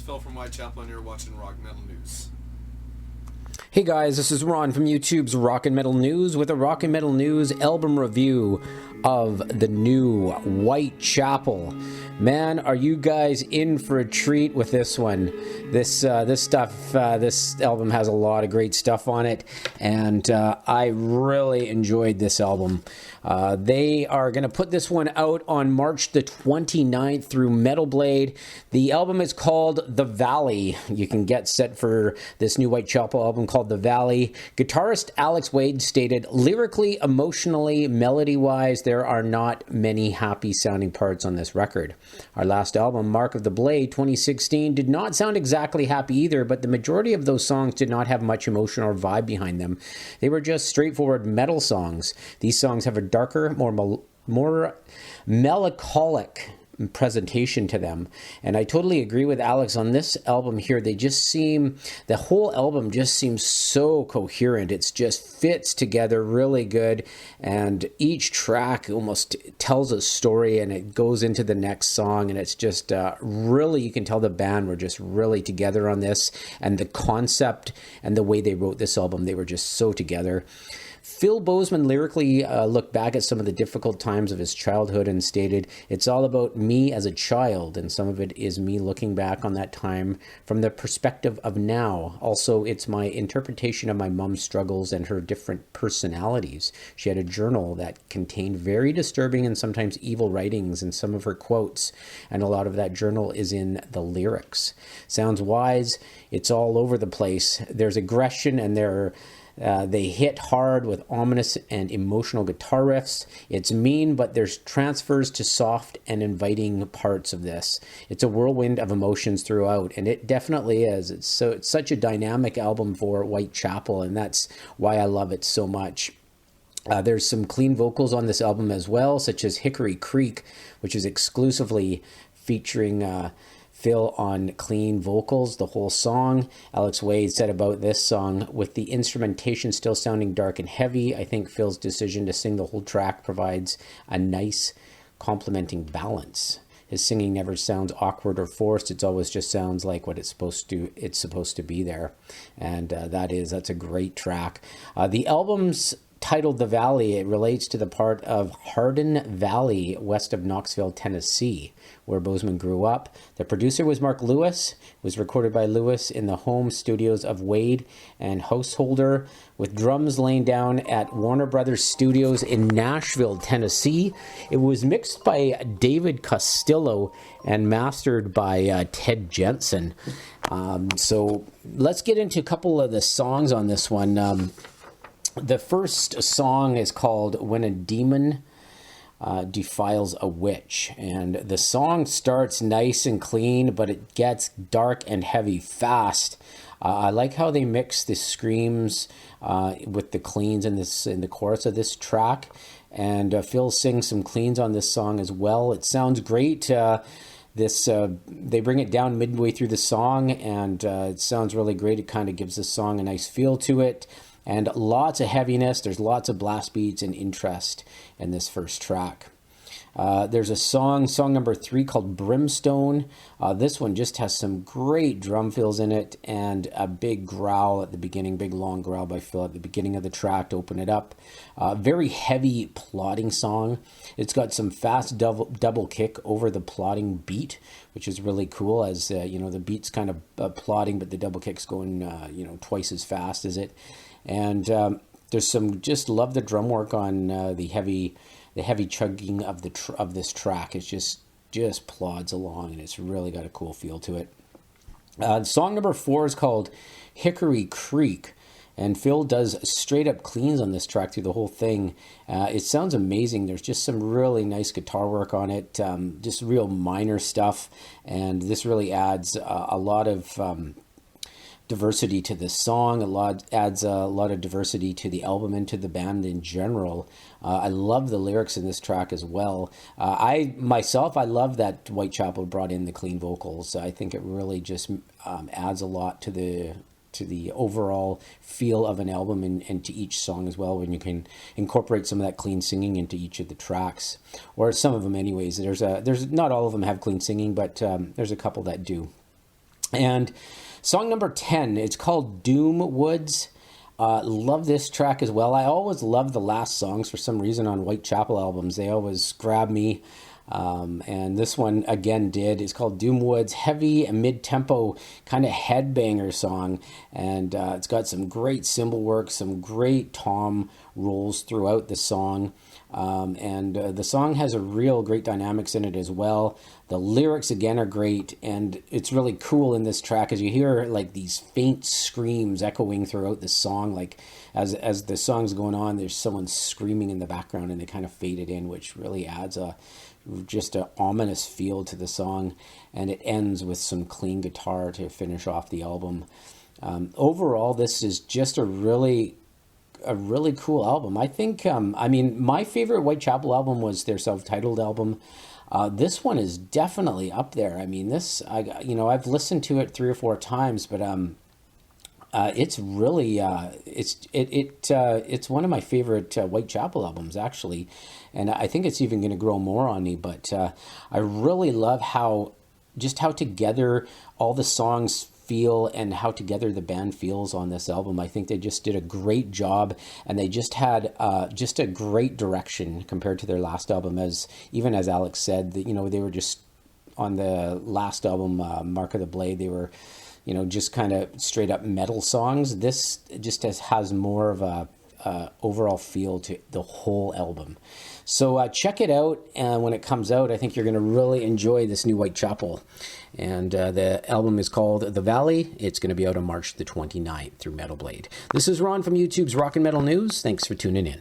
Phil from Whitechapel, and you're watching Rock Metal News. Hey guys, this is Ron from YouTube's Rock and Metal News with a Rock and Metal News album review of the new Whitechapel. Man, are you guys in for a treat with this one? This album has a lot of great stuff on it, and I really enjoyed this album. They are going to put this one out on March the 29th through Metal Blade. The album is called The Valley. You can get set for this new Whitechapel album called The Valley. Guitarist Alex Wade stated, "Lyrically, emotionally, melody-wise, there are not many happy sounding parts on this record. Our last album, Mark of the Blade 2016, did not sound exactly happy either, but the majority of those songs did not have much emotion or vibe behind them. They were just straightforward metal songs. These songs have a darker, more melancholic presentation to them." And I totally agree with Alex on this album here. The whole album just seems so coherent. It just fits together really good, and each track almost tells a story and it goes into the next song, and it's just really, you can tell the band were just really together on this, and the concept and the way they wrote this album, they were just so together. Phil Bozeman lyrically looked back at some of the difficult times of his childhood and stated, "It's all about me as a child, and some of it is me looking back on that time from the perspective of now. Also, it's my interpretation of my mom's struggles and her different personalities. She had a journal that contained very disturbing and sometimes evil writings in some of her quotes, and a lot of that journal is in the lyrics. Sounds wise, it's all over the place. There's aggression and they hit hard with ominous and emotional guitar riffs. It's mean, but there's transfers to soft and inviting parts of this. It's a whirlwind of emotions throughout, and it definitely is. It's such a dynamic album for Whitechapel, and that's why I love it so much." There's some clean vocals on this album as well, such as Hickory Creek, which is exclusively featuring Phil on clean vocals, the whole song. Alex Wade said about this song, "With the instrumentation still sounding dark and heavy, I think Phil's decision to sing the whole track provides a nice complementing balance. His singing never sounds awkward or forced. It always just sounds like what it's supposed to be there." And that's a great track. The album's titled The Valley. It relates to the part of Hardin Valley west of Knoxville, Tennessee, where Bozeman grew up. The producer was Mark Lewis. It was recorded by Lewis in the home studios of Wade and Householder, with drums laying down at Warner Brothers Studios in Nashville, Tennessee. It was mixed by David Castillo and mastered by Ted Jensen. So let's get into a couple of the songs on this one. The first song is called "When a Demon Defiles a Witch," and the song starts nice and clean, but it gets dark and heavy fast. I like how they mix the screams with the cleans in the chorus of this track, and Phil sings some cleans on this song as well. It sounds great. They bring it down midway through the song, and it sounds really great. It kind of gives the song a nice feel to it. And lots of heaviness. There's lots of blast beats and interest in this first track. There's a song number 3 called Brimstone. This one just has some great drum fills in it and a big growl at the beginning, big long growl by Phil at the beginning of the track to open it up. Very heavy plodding song. It's got some fast double kick over the plodding beat, which is really cool, as the beat's kind of plodding, but the double kick's going twice as fast as it. And there's just love the drum work on the heavy chugging of this track. It's just plods along, and it's really got a cool feel to it. Song number 4 is called Hickory Creek, and Phil does straight up cleans on this track through the whole thing. It sounds amazing. There's just some really nice guitar work on it, just real minor stuff, and this really adds a lot of diversity to this song. Adds a lot of diversity to the album and to the band in general. I love the lyrics in this track as well. I love that Whitechapel brought in the clean vocals. I think it really just adds a lot to the overall feel of an album and to each song as well, when you can incorporate some of that clean singing into each of the tracks, or some of them anyways. There's not all of them have clean singing, but there's a couple that do. And song number 10, it's called Doom Woods. Love this track as well. I always love the last songs for some reason on Whitechapel albums. They always grab me. And this one again did. It's called Doom Woods, heavy and mid-tempo kind of headbanger song, and it's got some great cymbal work, some great tom rolls throughout the song, and the song has a real great dynamics in it as well. The lyrics again are great, and it's really cool in this track as you hear like these faint screams echoing throughout the song, like as the song's going on, there's someone screaming in the background, and they kind of fade it in, which really adds just an ominous feel to the song, and it ends with some clean guitar to finish off the album. Overall, this is just a really cool album. I think, I mean, my favorite Whitechapel album was their self-titled album. This one is definitely up there. I mean, I've listened to it 3 or 4 times, but it's really it's one of my favorite Whitechapel albums, actually, and I think it's even going to grow more on me. But I really love how together all the songs feel and how together the band feels on this album. I think they just did a great job, and they just had just a great direction compared to their last album. Even as Alex said, that they were just on the last album, Mark of the Blade, they were just kind of straight up metal songs. This just has more of a overall feel to the whole album. So check it out, and when it comes out, I think you're going to really enjoy this new Whitechapel. And the album is called The Valley. It's going to be out on March the 29th through Metal Blade. This is Ron from YouTube's Rock and Metal News. Thanks for tuning in.